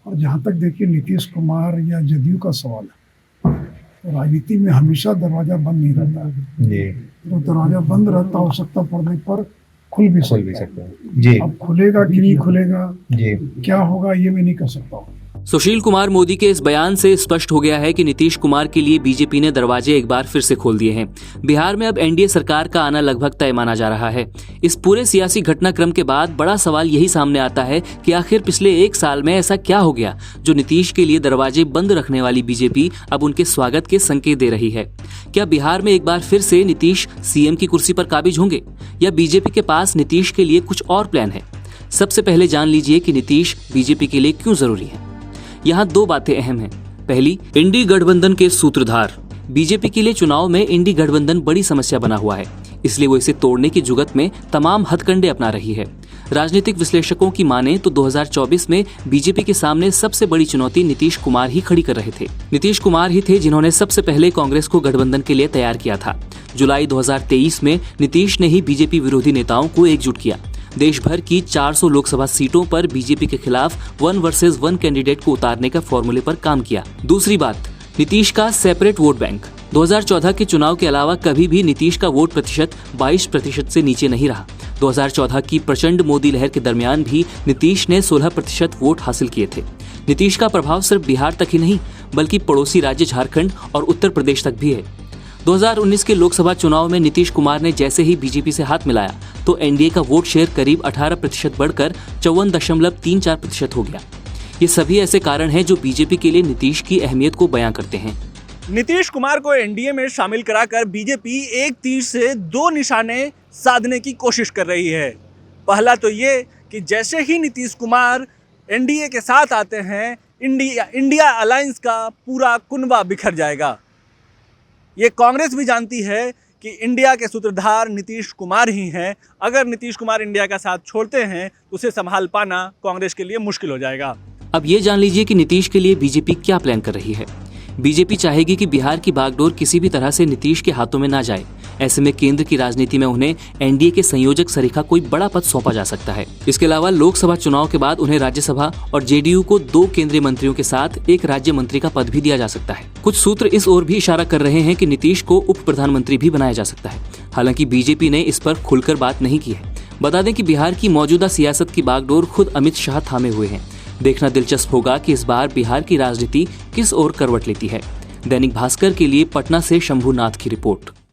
और जहाँ तक देखिए नीतीश कुमार या जदयू का सवाल है, तो राजनीति में हमेशा दरवाजा बंद नहीं रहता है जी। तो दरवाजा बंद रहता, आवश्यकता पड़ने पर खुल भी सकता है जी। अब खुलेगा कि नहीं खुलेगा, जी, क्या होगा ये मैं नहीं कह सकता हूँ। सुशील कुमार मोदी के इस बयान से स्पष्ट हो गया है कि नीतीश कुमार के लिए बीजेपी ने दरवाजे एक बार फिर से खोल दिए हैं। बिहार में अब एनडीए सरकार का आना लगभग तय माना जा रहा है। इस पूरे सियासी घटनाक्रम के बाद बड़ा सवाल यही सामने आता है कि आखिर पिछले एक साल में ऐसा क्या हो गया जो नीतीश के लिए दरवाजे बंद रखने वाली बीजेपी अब उनके स्वागत के संकेत दे रही है। क्या बिहार में एक बार फिर से नीतीश सीएम की कुर्सी पर काबिज होंगे या बीजेपी के पास नीतीश के लिए कुछ और प्लान है? सबसे पहले जान लीजिए कि नीतीश बीजेपी के लिए क्यों जरूरी है। यहाँ दो बातें अहम हैं। पहली, इंडी गठबंधन के सूत्रधार। बीजेपी के लिए चुनाव में इंडी गठबंधन बड़ी समस्या बना हुआ है, इसलिए वो इसे तोड़ने की जुगत में तमाम हथकंडे अपना रही है। राजनीतिक विश्लेषकों की माने तो 2024 में बीजेपी के सामने सबसे बड़ी चुनौती नीतीश कुमार ही खड़ी कर रहे थे। नीतीश कुमार ही थे जिन्होंने सबसे पहले कांग्रेस को गठबंधन के लिए तैयार किया था। जुलाई 2023 में नीतीश ने ही बीजेपी विरोधी नेताओं को एकजुट किया। देश भर की 400 लोकसभा सीटों पर बीजेपी के खिलाफ 1 वर्सेस 1 कैंडिडेट को उतारने का फॉर्मूले पर काम किया। दूसरी बात, नीतीश का सेपरेट वोट बैंक। 2014 के चुनाव के अलावा कभी भी नीतीश का वोट प्रतिशत 22% से नीचे नहीं रहा। 2014 की प्रचंड मोदी लहर के दरमियान भी नीतीश ने 16% वोट हासिल किए थे। नीतीश का प्रभाव सिर्फ बिहार तक ही नहीं बल्कि पड़ोसी राज्य झारखंड और उत्तर प्रदेश तक भी है। 2019 के लोकसभा चुनाव में नीतीश कुमार ने जैसे ही बीजेपी से हाथ मिलाया तो एनडीए का वोट शेयर करीब 18% बढ़कर 54.34% हो गया। ये सभी ऐसे कारण हैं जो बीजेपी के लिए नीतीश की अहमियत को बयां करते हैं। नीतीश कुमार को एनडीए में शामिल कराकर बीजेपी एक तीर से दो निशाने साधने की कोशिश कर रही है। पहला तो ये कि जैसे ही नीतीश कुमार एनडीए के साथ आते हैं, इंडिया अलायंस का पूरा कुनबा बिखर जाएगा। ये कांग्रेस भी जानती है कि इंडिया के सूत्रधार नीतीश कुमार ही हैं। अगर नीतीश कुमार इंडिया का साथ छोड़ते हैं तो उसे संभाल पाना कांग्रेस के लिए मुश्किल हो जाएगा। अब ये जान लीजिए कि नीतीश के लिए बीजेपी क्या प्लान कर रही है। बीजेपी चाहेगी कि बिहार की बागडोर किसी भी तरह से नीतीश के हाथों में ना जाए। ऐसे में केंद्र की राजनीति में उन्हें एनडीए के संयोजक सरीखा कोई बड़ा पद सौंपा जा सकता है। इसके अलावा लोकसभा चुनाव के बाद उन्हें राज्यसभा और जेडीयू को 2 केंद्रीय मंत्रियों के साथ एक राज्य मंत्री का पद भी दिया जा सकता है। कुछ सूत्र इस ओर भी इशारा कर रहे हैं कि नीतीश को उप प्रधानमंत्री भी बनाया जा सकता है। हालांकि बीजेपी ने इस पर खुलकर बात नहीं की है। बता दें कि बिहार की मौजूदा सियासत की बागडोर खुद अमित शाह थामे हुए हैं। देखना दिलचस्प होगा कि इस बार बिहार की राजनीति किस ओर करवट लेती है। दैनिक भास्कर के लिए पटना से शंभुनाथ की रिपोर्ट।